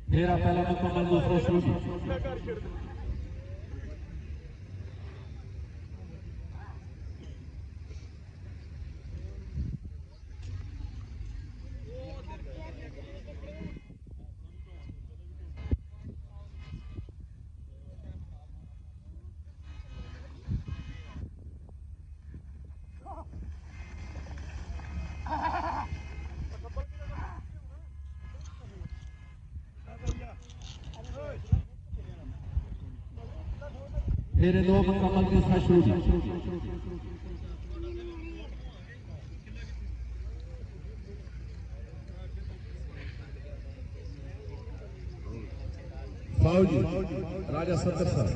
मेरा पहला मुकम्मल दूसरा शूट मेरे दो मुकम्मल तीसरा शूट फौजी राजा सत्तर साल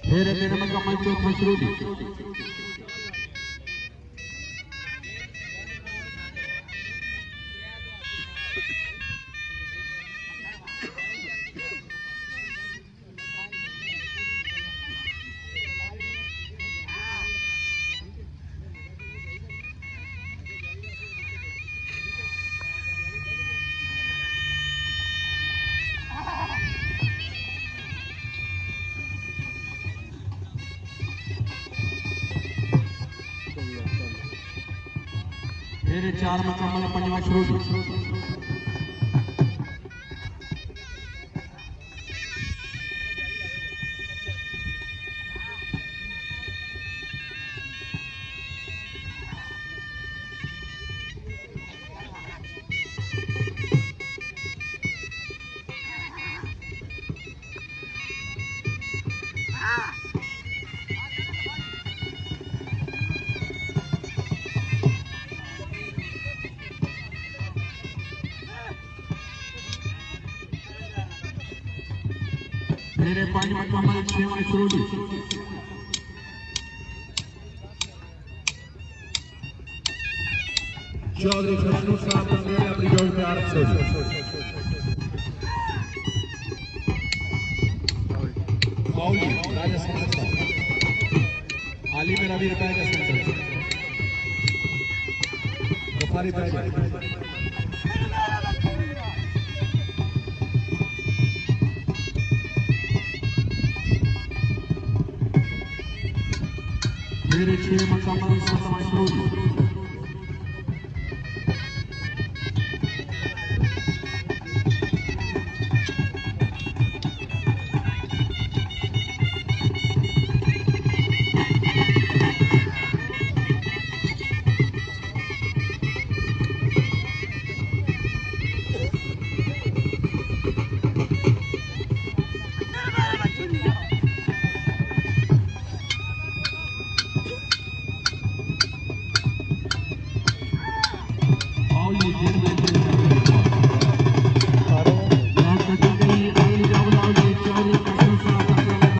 मेरे मुकम्मल चौथा शूट मेरे चार मुकम्मल पंजवा शूट मेरे पांच मुकम्मल छठवां शूट चौधरी फजलुल साहब बंदेले अपनी जोड़ पे आरख से मौली राजा संसद आली में रवि रुपए का संसद बुखारी पैजा मेरे 6 मुकम्मल 7वां शूट